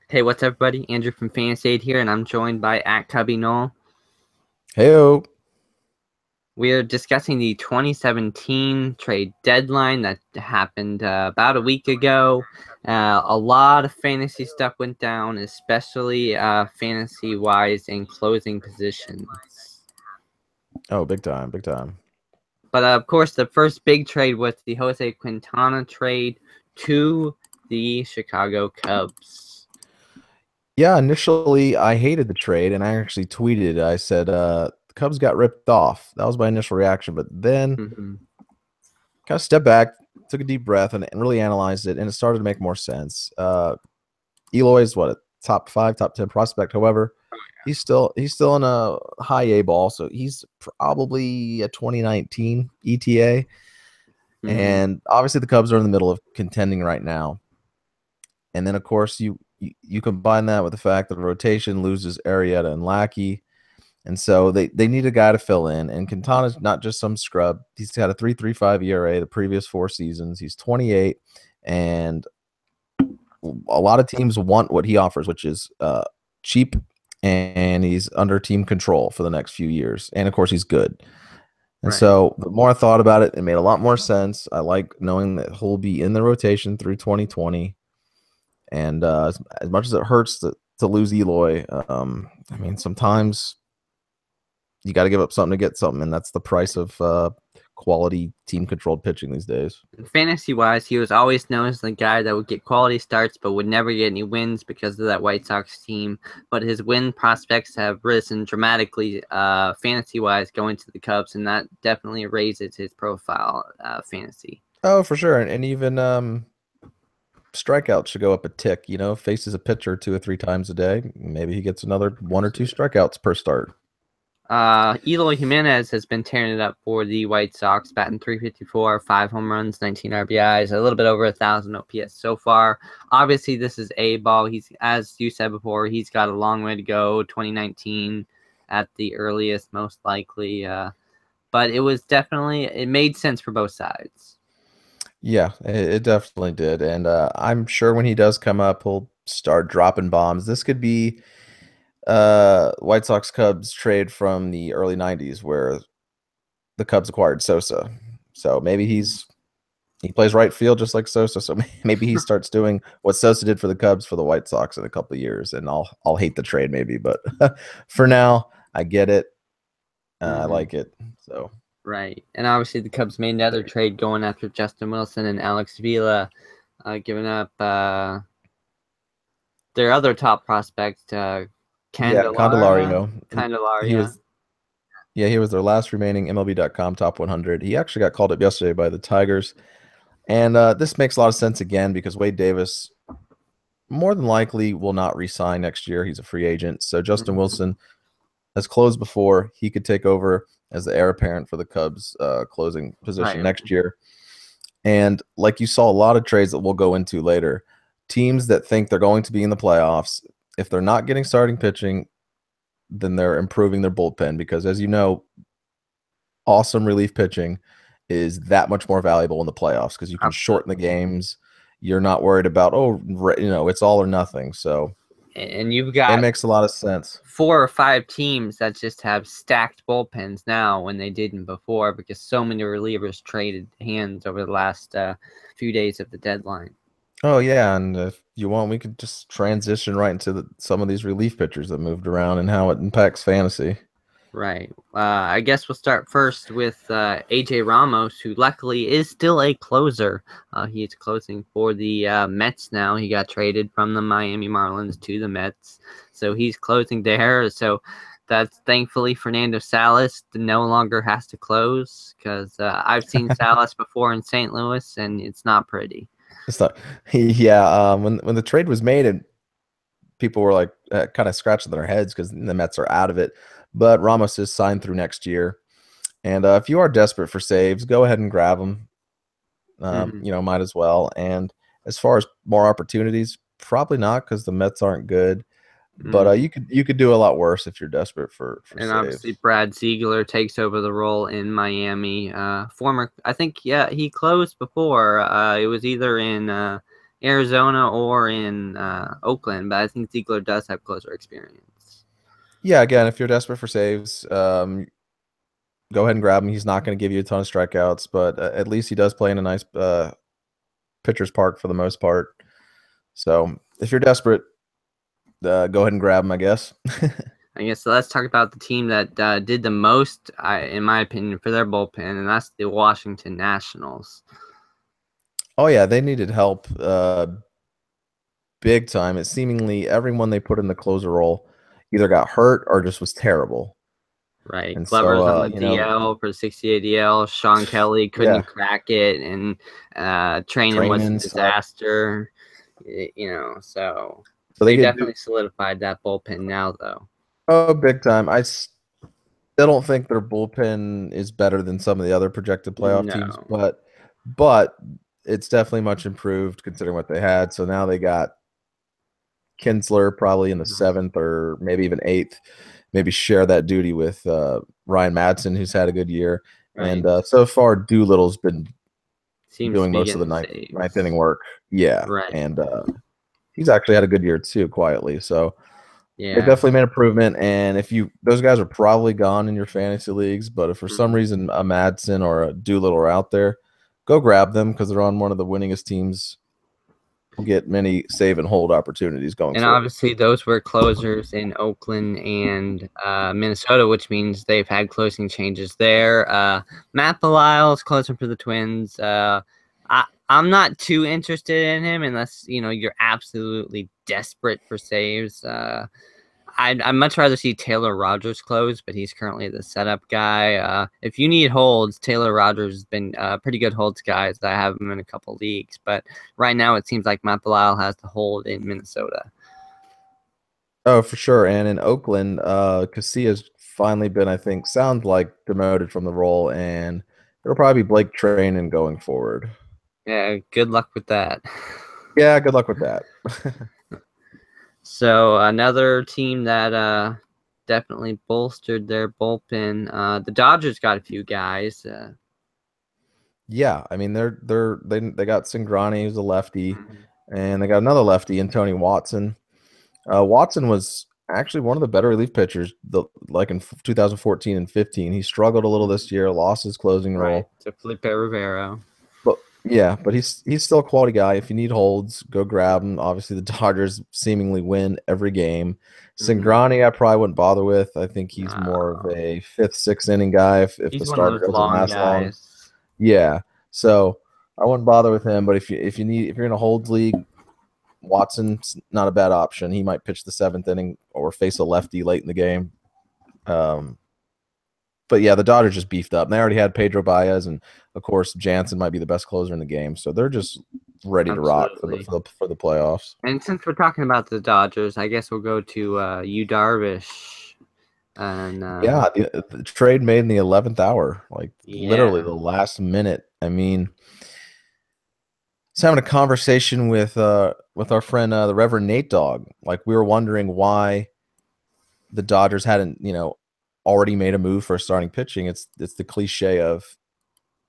Hey, what's up, everybody? Andrew from Fantasy Aid here, and I'm joined by at Cubby Noel. Heyo. We are discussing the 2017 trade deadline that happened about a week ago. A lot of fantasy stuff went down, especially fantasy-wise in closing positions. Oh, big time, big time. But of course, the first big trade was the Jose Quintana trade to the Chicago Cubs. Yeah, initially I hated the trade and I actually tweeted. I said the Cubs got ripped off. That was my initial reaction, but then Mm-hmm. kind of stepped back, took a deep breath and really analyzed it and it started to make more sense. Eloy is what, a top 5, top 10 prospect. However, he's still in a high A ball, so he's probably a 2019 ETA. Mm-hmm. And obviously the Cubs are in the middle of contending right now. And then of course you combine that with the fact that the rotation loses Arrieta and Lackey, and so they need a guy to fill in. And Quintana's not just some scrub. He's got a 3.35 ERA the previous 4 seasons. He's 28, and a lot of teams want what he offers, which is cheap, and he's under team control for the next few years. And of course, he's good. And Right. so the more I thought about it, it made a lot more sense. I like knowing that he'll be in the rotation through 2020. And as much as it hurts to lose Eloy, I mean, sometimes you got to give up something to get something, and that's the price of quality team controlled pitching these days. Fantasy wise, he was always known as the guy that would get quality starts but would never get any wins because of that White Sox team. But his win prospects have risen dramatically, fantasy wise, going to the Cubs, and that definitely raises his profile, fantasy. Oh, for sure, and even strikeouts should go up a tick. Faces a pitcher 2 or 3 times a day. Maybe he gets another 1 or 2 strikeouts per start. Eloy Jimenez has been tearing it up for the White Sox, batting 354, 5 home runs, 19 RBIs, a little bit over 1,000 OPS so far. Obviously, this is A ball. He's, as you said before, he's got a long way to go. 2019 at the earliest, most likely. But it made sense for both sides. Yeah, it definitely did, and I'm sure when he does come up, he'll start dropping bombs. This could be White Sox Cubs trade from the early 90s where the Cubs acquired Sosa. So maybe he plays right field just like Sosa. So maybe he starts doing what Sosa did for the Cubs for the White Sox in a couple of years, and I'll hate the trade maybe, but for now I get it. I Mm-hmm. like it. So Right. And obviously, the Cubs made another trade going after Justin Wilson and Alex Vila, giving up their other top prospect, yeah, Candelario. He Candelaria. was Yeah, he was their last remaining MLB.com top 100. He actually got called up yesterday by the Tigers. And this makes a lot of sense again because Wade Davis more than likely will not resign next year. He's a free agent. So Justin Mhm. Wilson has closed before. He could take over as the heir apparent for the Cubs closing position Right. next year. And like you saw a lot of trades that we'll go into later, teams that think they're going to be in the playoffs, if they're not getting starting pitching, then they're improving their bullpen because as you know, awesome relief pitching is that much more valuable in the playoffs because you can shorten the Absolutely. games. You're not worried about, it's all or nothing. So And you've it got makes a lot of sense. 4 or 5 teams that just have stacked bullpens now when they didn't before because so many relievers traded hands over the last few days of the deadline. Oh yeah, and if you want, we could just transition right into some of these relief pitchers that moved around and how it impacts fantasy. Right. I guess we'll start first with AJ Ramos, who luckily is still a closer. He is closing for the Mets now. He got traded from the Miami Marlins to the Mets, so he's closing there. So that's thankfully Fernando Salas no longer has to close because I've seen Salas before in St. Louis, and it's not pretty. It's not, yeah. When the trade was made, and people were like kind of scratching their heads because the Mets are out of it, but Ramos is signed through next year. And if you are desperate for saves, go ahead and grab them. Hmm. Might as well. And as far as more opportunities, probably not because the Mets aren't good. But Hmm. you could do a lot worse if you're desperate for And obviously, saves. Brad Ziegler takes over the role in Miami. Former, I think, yeah, he closed before. It was either Arizona or in Oakland, but I think Ziegler does have closer experience. Yeah, again, if you're desperate for saves, go ahead and grab him. He's not going to give you a ton of strikeouts, but at least he does play in a nice pitcher's park for the most part. So if you're desperate, go ahead and grab him, I guess. I guess so. Let's talk about the team that did the most, in my opinion, for their bullpen, and that's the Washington Nationals. Oh yeah, they needed help big time. It seemingly everyone they put in the closer role either got hurt or just was terrible. Right. And Glover's so on the DL for 68 DL. Sean Kelly couldn't yeah, crack it, and training was a training sucked. disaster. So So they they get definitely solidified that bullpen now, though. big time. I still don't think their bullpen is better than some of the other projected playoff teams, No. but it's definitely much improved considering what they had. So now they got Kinsler probably in the 7th or maybe even 8th. Maybe share that duty with Ryan Madsen, who's had a good year. Right. And so far, Doolittle's been Seems doing to be most of the getting ninth inning work. Yeah. Right. And he's actually had a good year too, quietly. So Yeah. they've definitely made improvement. And if those guys are probably gone in your fantasy leagues, but if for some reason a Madsen or a Doolittle are out there, go grab them because they're on one of the winningest teams. Will get many save and hold opportunities going And forward. obviously, those were closers in Oakland and Minnesota, which means they've had closing changes there. Matt Belisle is closing for the Twins. I'm not too interested in him unless you're absolutely desperate for saves. I'd much rather see Taylor Rogers close, but he's currently the setup guy. If you need holds, Taylor Rogers has been pretty good holds guys. I have him in a couple leagues, but right now it seems like Matt Belisle has the hold in Minnesota. Oh, for sure. And in Oakland, Casillas finally been, I think, sounds like demoted from the role, and it'll probably be Blake Trainen going forward. Yeah, good luck with that. Yeah, good luck with that. So another team that definitely bolstered their bullpen. The Dodgers got a few guys. Yeah, I mean they got Cingrani, who's a lefty, and they got another lefty in Tony Watson. Watson was actually one of the better relief pitchers, like in 2014 and 15. He struggled a little this year, lost his closing role to Felipe Rivero. But yeah, but he's still a quality guy. If you need holds, go grab him. Obviously, the Dodgers seemingly win every game. Cingrani, I probably wouldn't bother with. I think he's more of a 5th, 6th inning guy if the starter doesn't last long. Yeah, so I wouldn't bother with him. But if you're in a holds league, Watson's not a bad option. He might pitch the 7th inning or face a lefty late in the game. But yeah, the Dodgers just beefed up. And they already had Pedro Baez, and of course Jansen might be the best closer in the game. So they're just ready to rock for the playoffs. And since we're talking about the Dodgers, I guess we'll go to Yu Darvish. And yeah, the trade made in the 11th hour, like literally the last minute. I mean, I was having a conversation with our friend the Reverend Nate Dogg. Like we were wondering why the Dodgers hadn't already made a move for starting pitching. It's the cliche of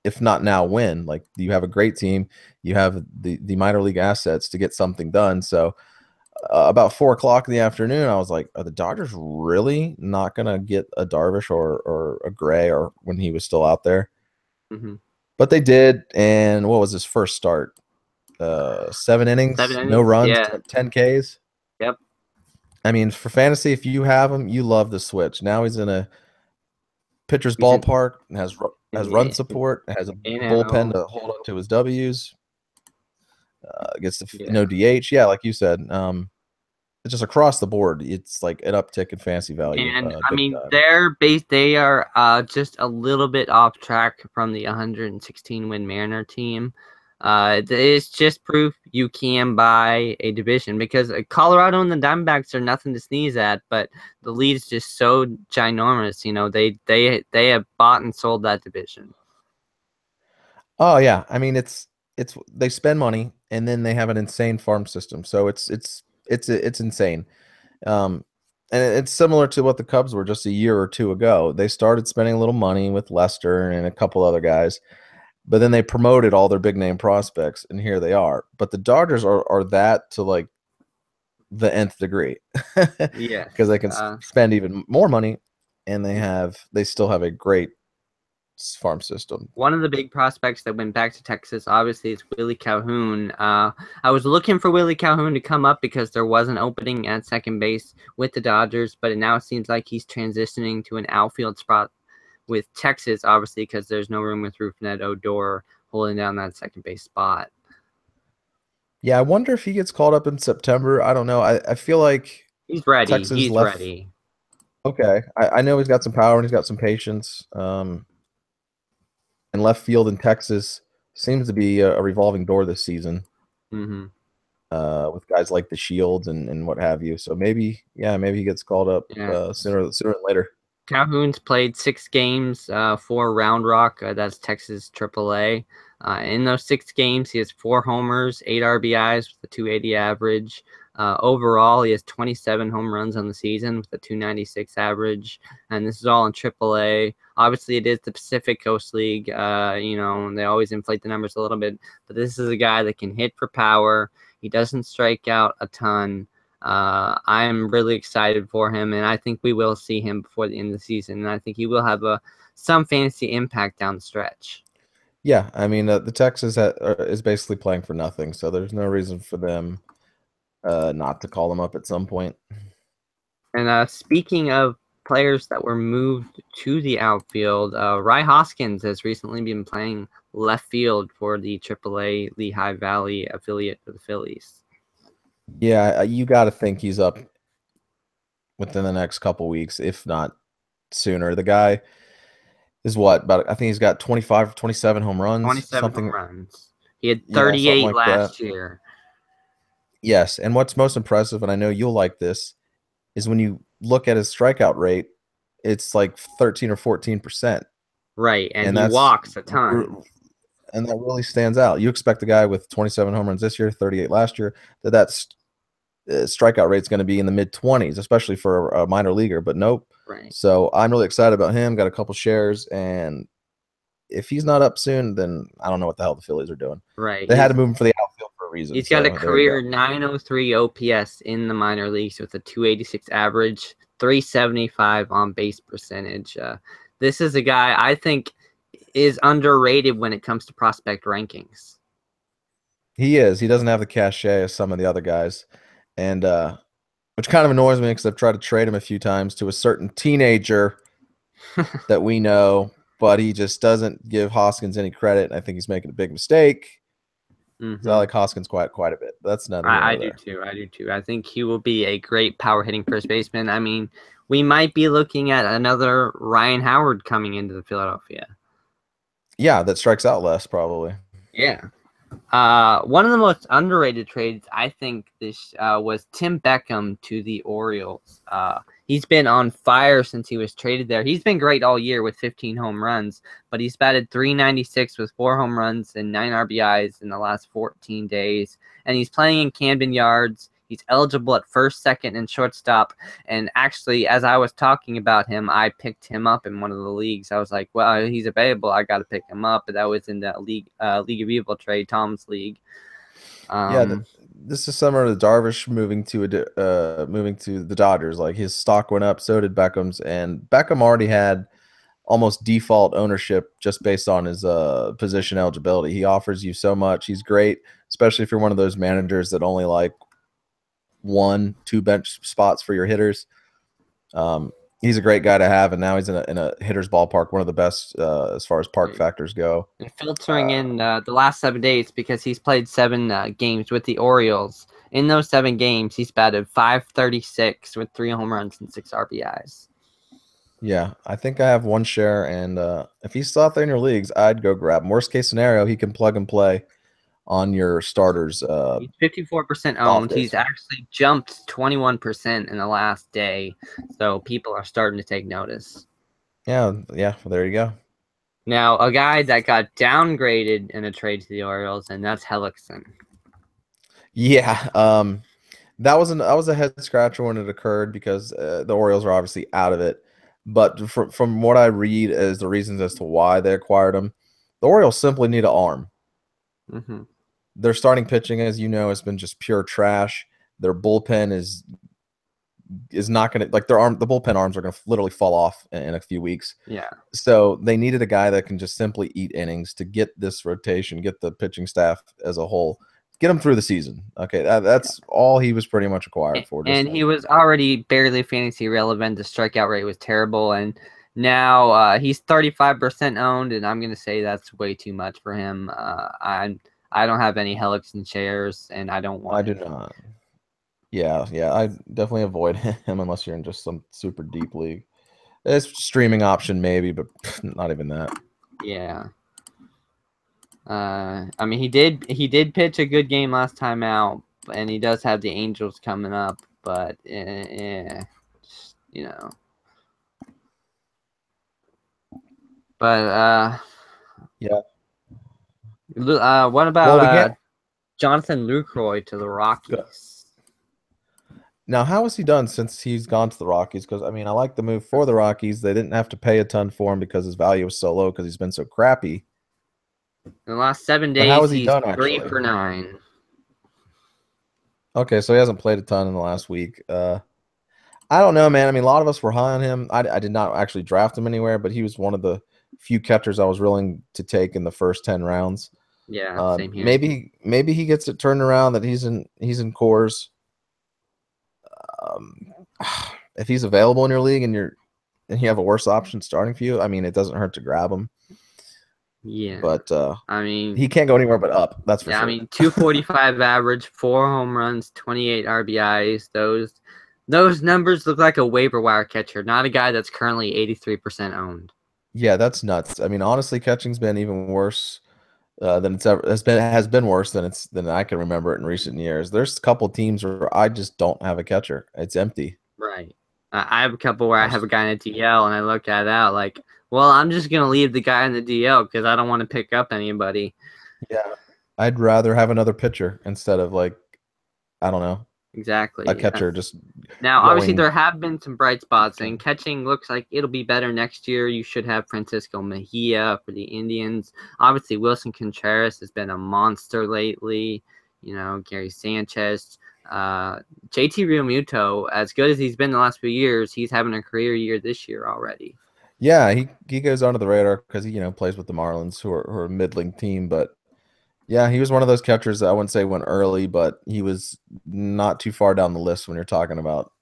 if not now, when? Like you have a great team, you have the minor league assets to get something done. So about 4 o'clock in the afternoon, I was like, are the Dodgers really not gonna get a Darvish or a Gray or when he was still out there? But they did, and what was his first start? 7 innings, no runs, 10 Ks. Yep. I mean, for fantasy, if you have him, you love the switch. Now he's in a pitcher's ballpark and has run support, has a bullpen to hold on to his W's. Gets no DH. Yeah, like you said, it's just across the board. It's like an uptick in fantasy value. And I mean, they are just a little bit off track from the 116 win Mariner team. It's just proof you can buy a division because Colorado and the Diamondbacks are nothing to sneeze at, but the lead's just so ginormous. They have bought and sold that division. Oh yeah, I mean it's they spend money and then they have an insane farm system, so it's insane. And it's similar to what the Cubs were just a year or two ago. They started spending a little money with Lester and a couple other guys. but then they promoted all their big name prospects, and here they are. But the Dodgers are that to like the nth degree because Yes. they can spend even more money, and they still have a great farm system. One of the big prospects that went back to Texas, obviously, is Willie Calhoun. I was looking for Willie Calhoun to come up because there was an opening at second base with the Dodgers, but it now seems like he's transitioning to an outfield spot with Texas, obviously, because there's no room with Rougned Odor holding down that second base spot. Yeah, I wonder if he gets called up in September. I don't know. I feel like He's ready. Texas He's left. ready. Okay, I know he's got some power and he's got some patience. And left field in Texas seems to be a revolving door this season. Mm-hmm. With guys like the Shields and what have you. So maybe he gets called up sooner than later. Calhoun's played 6 games for Round Rock. That's Texas AAA. In those 6 games, he has 4 homers, 8 RBIs with a 280 average. Overall, he has 27 home runs on the season with a 296 average, and this is all in AAA. Obviously, it is the Pacific Coast League. They always inflate the numbers a little bit, but this is a guy that can hit for power. He doesn't strike out a ton. I'm really excited for him, and I think we will see him before the end of the season, and I think he will have some fantasy impact down the stretch. Yeah, I mean, the Texas is basically playing for nothing, so there's no reason for them not to call him up at some point. And speaking of players that were moved to the outfield, Rye Hoskins has recently been playing left field for the AAA Lehigh Valley affiliate for the Phillies. Yeah, you got to think he's up within the next couple weeks, if not sooner. The guy is I think he's got 25, 27 home runs. 27 home runs. He had 38 like last year. Yes, and what's most impressive, and I know you'll like this, is when you look at his strikeout rate, it's like 13 or 14%. Right, and he walks a ton. And that really stands out. You expect the guy with 27 home runs this year, 38 last year, that's strikeout rate is going to be in the mid-20s, especially for a minor leaguer, but nope. Right. So I'm really excited about him. Got a couple shares, and if he's not up soon, then I don't know what the hell the Phillies are doing. Right. They had to move him for the outfield for a reason. He's got a career 903 OPS in the minor leagues with a 286 average, 375 on base percentage. This is a guy I think is underrated when it comes to prospect rankings. He is. He doesn't have the cachet as some of the other guys, and which kind of annoys me because I've tried to trade him a few times to a certain teenager that we know, but he just doesn't give Hoskins any credit. And I think he's making a big mistake. Mm-hmm. I like Hoskins quite a bit. That's not. I do too. I think he will be a great power hitting first baseman. I mean, we might be looking at another Ryan Howard coming into the Philadelphia. Yeah, that strikes out less probably. Yeah. One of the most underrated trades, I think, this was Tim Beckham to the Orioles. He's been on fire since he was traded there. He's been great all year with 15 home runs, but he's batted .396 with 4 home runs and 9 RBIs in the last 14 days. And he's playing in Camden Yards. He's eligible at first, second, and shortstop. And actually, as I was talking about him, I picked him up in one of the leagues. I was like, well, he's available. I got to pick him up. But that was in the League of Evil trade, Tom's league. This is similar to Darvish moving to the Dodgers. Like, his stock went up, so did Beckham's. And Beckham already had almost default ownership just based on his position eligibility. He offers you so much. He's great, especially if you're one of those managers that only like 1-2 bench spots for your hitters. He's a great guy to have, and now he's in a hitter's ballpark, one of the best as far as park factors go. And filtering in the last 7 days, because he's played 7 games with the Orioles. In those 7 games, he's batted .536 with 3 home runs and 6 RBIs. Yeah, I think I have 1 share, and if he's still out there in your leagues, I'd go grab him. Worst case scenario, he can plug and play on your starters. He's 54% owned. He's actually jumped 21% in the last day, so people are starting to take notice. Yeah. Well, there you go. Now, a guy that got downgraded in a trade to the Orioles, and that's Hellickson. Yeah, that was a head scratcher when it occurred because the Orioles are obviously out of it. But from what I read as the reasons as to why they acquired him, The Orioles simply need an arm. Mm-hmm. Their starting pitching, as you know, has been just pure trash. Their bullpen is not going to like the bullpen arms are going to literally fall off in a few weeks. Yeah. So they needed a guy that can just simply eat innings to get this rotation, get the pitching staff as a whole, get them through the season. Okay, that's all he was pretty much acquired for. And he was already barely fantasy relevant. The strikeout rate was terrible, and now he's 35% owned, and I'm gonna say that's way too much for him. I don't have any Hellickson shares, and I don't want. I do not. Yeah, I definitely avoid him unless you're in just some super deep league. It's streaming option maybe, but not even that. Yeah. I mean, he did pitch a good game last time out, and he does have the Angels coming up, but you know. But yeah. What about Jonathan Lucroy to the Rockies? Now, how has he done since he's gone to the Rockies? Because I mean, I like the move for the Rockies. They didn't have to pay a ton for him because his value was so low because he's been so crappy. In the last 7 days, how has he he's done, 3 actually? for 9. Okay, so he hasn't played a ton in the last week. I don't know, man. I mean, a lot of us were high on him. I did not actually draft him anywhere, but he was one of the few catchers I was willing to take in the first 10 rounds. Yeah, same here. Maybe he gets it turned around that he's in Coors. If he's available in your league and you have a worse option starting for you, I mean, it doesn't hurt to grab him. Yeah, but I mean, he can't go anywhere but up. That's for sure. I mean, 245 average, 4 home runs, 28 RBIs. Those numbers look like a waiver wire catcher, not a guy that's currently 83% owned. Yeah, that's nuts. I mean, honestly, catching's been even worse than it's ever has been worse than I can remember it in recent years. There's a couple teams where I just don't have a catcher. It's empty. Right. I have a couple where I have a guy in a DL, and I look at it out like, well, I'm just going to leave the guy in the DL because I don't want to pick up anybody. Yeah. I'd rather have another pitcher instead of, like, I don't know. Exactly. A catcher just now, obviously, there have been some bright spots, and catching looks like it'll be better next year. You should have Francisco Mejia for the Indians. Obviously, Wilson Contreras has been a monster lately. You know, Gary Sanchez. JT Realmuto, as good as he's been the last few years, he's having a career year this year already. Yeah, he goes under the radar because he plays with the Marlins, who are a middling team. But yeah, he was one of those catchers that I wouldn't say went early, but he was not too far down the list when you're talking about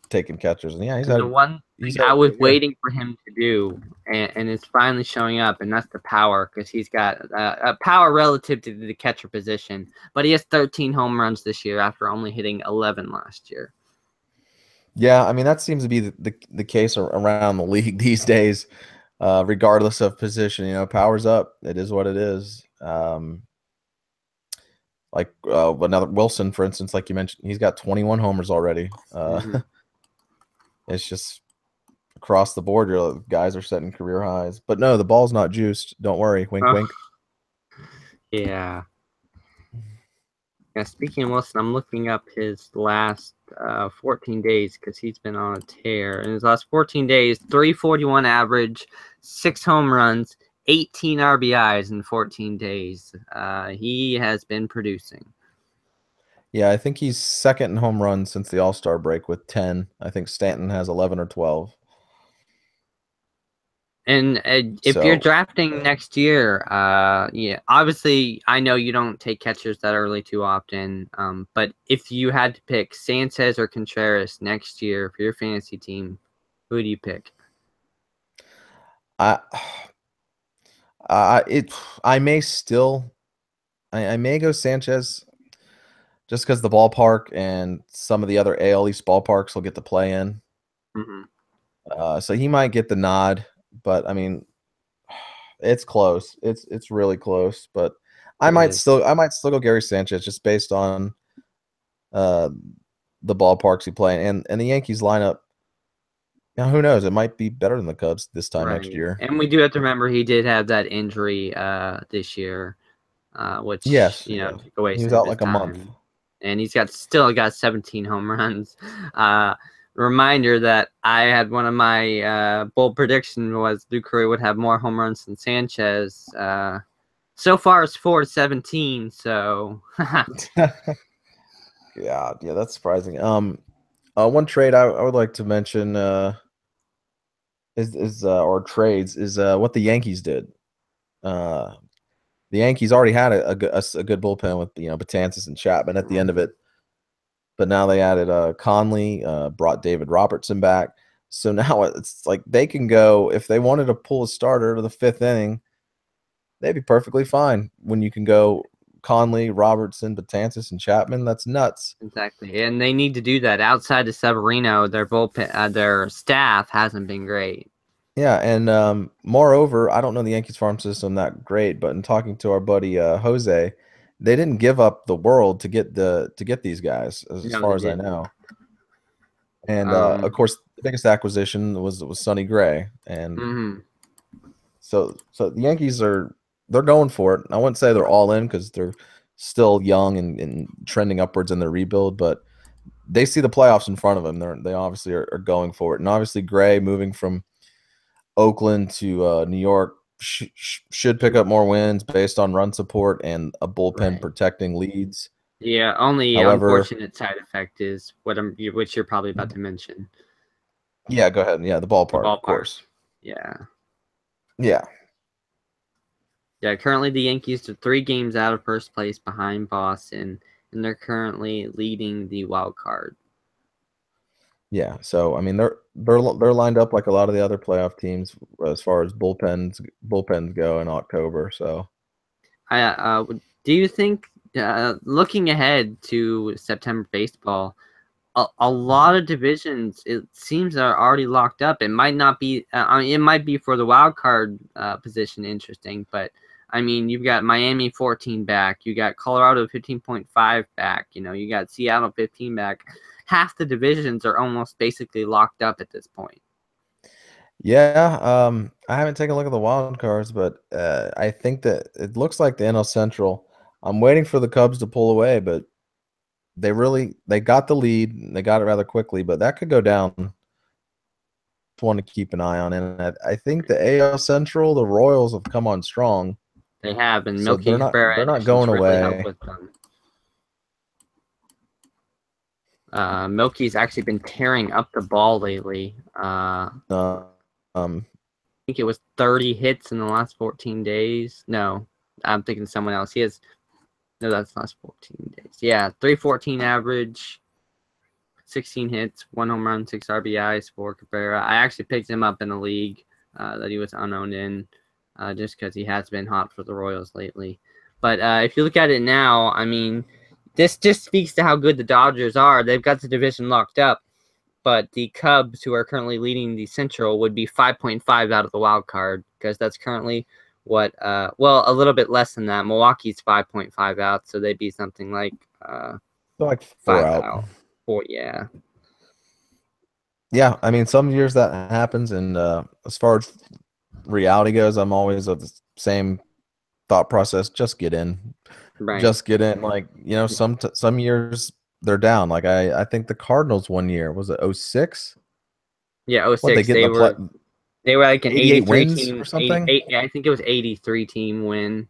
taking catchers. And yeah, he's the one thing I was waiting for him to do, and it's finally showing up, and that's the power, because he's got a power relative to the catcher position. But he has 13 home runs this year after only hitting 11 last year. Yeah, I mean, that seems to be the case around the league these days, regardless of position. Power's up. It is what it is. Like another Wilson, for instance, like you mentioned, he's got 21 homers already. It's just across the board, guys are setting career highs. But no, the ball's not juiced. Don't worry. Wink, wink. Yeah. Yeah, speaking of Wilson, I'm looking up his last 14 days because he's been on a tear. In his last 14 days, 341 average, 6 home runs, 18 RBIs in 14 days. He has been producing. Yeah, I think he's second in home runs since the All-Star break with 10. I think Stanton has 11 or 12. And if you're drafting next year, yeah, obviously I know you don't take catchers that early too often. But if you had to pick Sanchez or Contreras next year for your fantasy team, who do you pick? I may go Sanchez just because the ballpark and some of the other AL East ballparks will get to play in. So he might get the nod. But I mean, it's close. It's really close. But I might still go Gary Sanchez just based on the ballparks he play in. And the Yankees lineup. Now, who knows? It might be better than the Cubs this time next year. And we do have to remember he did have that injury this year, which took away. He was out like a month, and he's still got 17 home runs. reminder that I had one of my bold predictions was Lucroy would have more home runs than Sanchez. So far, it's 4-17. So Yeah, that's surprising. One trade I would like to mention is or trades is what the Yankees did. The Yankees already had a good bullpen with Betances and Chapman at the end of it, but now they added Conley, brought David Robertson back. So now it's like they can go if they wanted to pull a starter to the 5th inning, they'd be perfectly fine. When you can go Conley, Robertson, Betances, and Chapman, that's nuts. exactly, and they need to do that. Outside of Severino, their bullpen, their staff hasn't been great. Yeah, and moreover, I don't know the Yankees farm system that great, but in talking to our buddy Jose, they didn't give up the world to get these guys, as No, far they as I didn't. know. And of course, the biggest acquisition was Sonny Gray, and Mhm. so the Yankees they're going for it. I wouldn't say they're all in because they're still young and trending upwards in their rebuild, but they see the playoffs in front of them. They obviously are going for it, and obviously Gray moving from Oakland to New York should pick up more wins based on run support and a bullpen Right. protecting leads. Yeah, only However, unfortunate side effect is which you're probably about to mention. yeah, go ahead. Yeah, the The ballpark, of ballpark. course. Yeah. Yeah, Yeah, currently the Yankees are 3 games out of first place behind Boston, and they're currently leading the wild card. yeah. So I mean, they're lined up like a lot of the other playoff teams as far as bullpens go in October. So Do you think, looking ahead to September baseball, a lot of divisions it seems are already locked up? It might not be. I mean, it might be for the wild card position interesting, but I mean, you've got Miami 14 back, you got Colorado 15.5 back, you got Seattle 15 back. Half the divisions are almost basically locked up at this point. yeah, I haven't taken a look at the wild cards, but I think that it looks like the NL Central. I'm waiting for the Cubs to pull away, but they got the lead. They got it rather quickly, but that could go down. Just want to keep an eye on it. And I think the AL Central, the Royals have come on strong, They have, and so Milky Cabrera they're not additions going really help away. with them. Milky's actually been tearing up the ball lately. Um, I think it was 30 hits in the last 14 days. No, I'm thinking someone else. No, that's last 14 days. Yeah, 314 average, 16 hits, 1 home run, 6 RBIs for Cabrera. I actually picked him up in a league that he was unowned in, just because he has been hot for the Royals lately. But if you look at it now, I mean, this just speaks to how good the Dodgers are. They've got the division locked up, but the Cubs, who are currently leading the Central, would be 5.5 out of the wild card, because that's currently what a little bit less than that. Milwaukee's 5.5 out, so they'd be something like like 4 5 out. out. 4, yeah. Yeah, I mean, some years that happens, and as far as reality goes, I'm always of the same thought process. Just get in. Right. Just get in. Like, some years they're down. Like I think the Cardinals one year was it 06? Yeah, What 06. they Were like an 88 83 wins team, or something? I think it was 83 team win.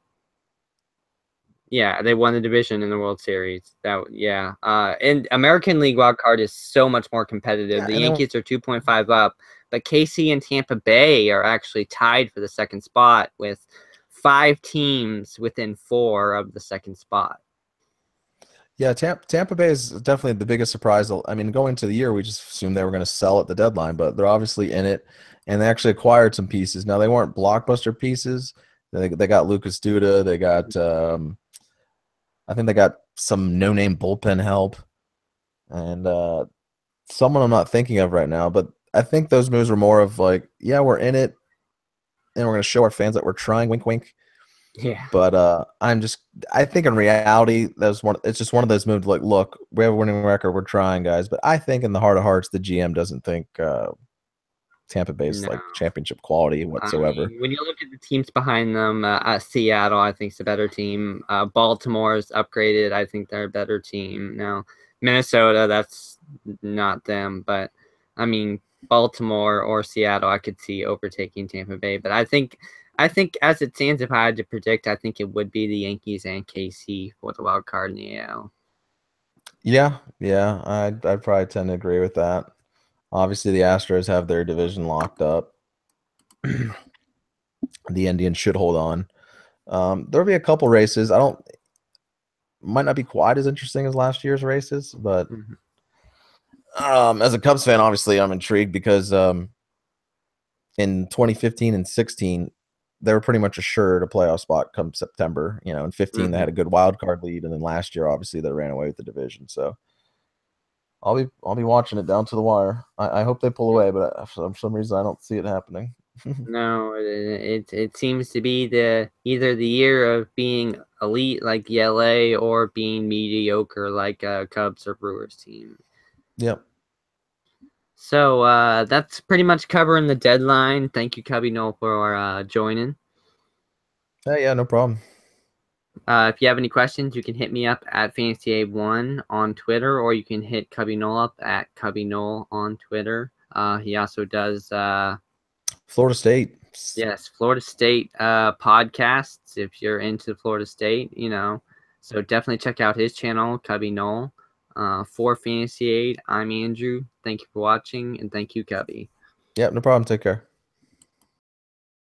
Yeah, they won the division in the World Series. And American League wild card is so much more competitive. Yeah, The and Yankees are 2.5 up, but KC and Tampa Bay are actually tied for the second spot with 5 teams within 4 of the second spot. yeah, Tampa Bay is definitely the biggest surprise. I mean, going into the year, we just assumed they were going to sell at the deadline, but they're obviously in it, and they actually acquired some pieces. Now they weren't blockbuster pieces. They got Lucas Duda. They got I think they got some no-name bullpen help, and someone I'm not thinking of right now. But I think those moves were more of like, yeah, we're in it, and we're going to show our fans that we're trying. Wink, wink. Yeah. But I think in reality, it's just one of those moves. Like, look, we have a winning record. We're trying, guys. But I think in the heart of hearts, the GM doesn't think Tampa Bay's No. like championship quality whatsoever. I mean, when you look at the teams behind them, Seattle, I think, is a better team. Baltimore's upgraded. I think they're a better team. Now, Minnesota, that's not them. But I mean, Baltimore or Seattle, I could see overtaking Tampa Bay, but I think as it stands, if I had to predict, I think it would be the Yankees and KC for the wild card in the AL. Yeah, I'd probably tend to agree with that. Obviously, the Astros have their division locked up. The Indians should hold on. There'll be a couple races. Might not be quite as interesting as last year's races, but Mhm. as a Cubs fan, obviously, I'm intrigued because in 2015 and 16, they were pretty much assured a playoff spot come September. You know, in 15 they Mhm. had a good wild card lead, and then last year, obviously, they ran away with the division. So I'll be watching it down to the wire. I hope they pull away, but for some reason I don't see it happening. No, it seems to be either the year of being elite like the LA or being mediocre like a Cubs or Brewers team. Yep. So that's pretty much covering the deadline. Thank you, Cubby Noel, for joining. Hey, yeah, no problem. If you have any questions, you can hit me up at FantasyAbe1 on Twitter, or you can hit Cubby Noel up at Cubby Noel on Twitter. He also does Florida State. yes, Florida State podcasts if you're into Florida State, So definitely check out his channel, Cubby Noel. For Fantasy Aid, I'm Andrew. Thank you for watching, and thank you, Cubby. Yep, no problem. Take care.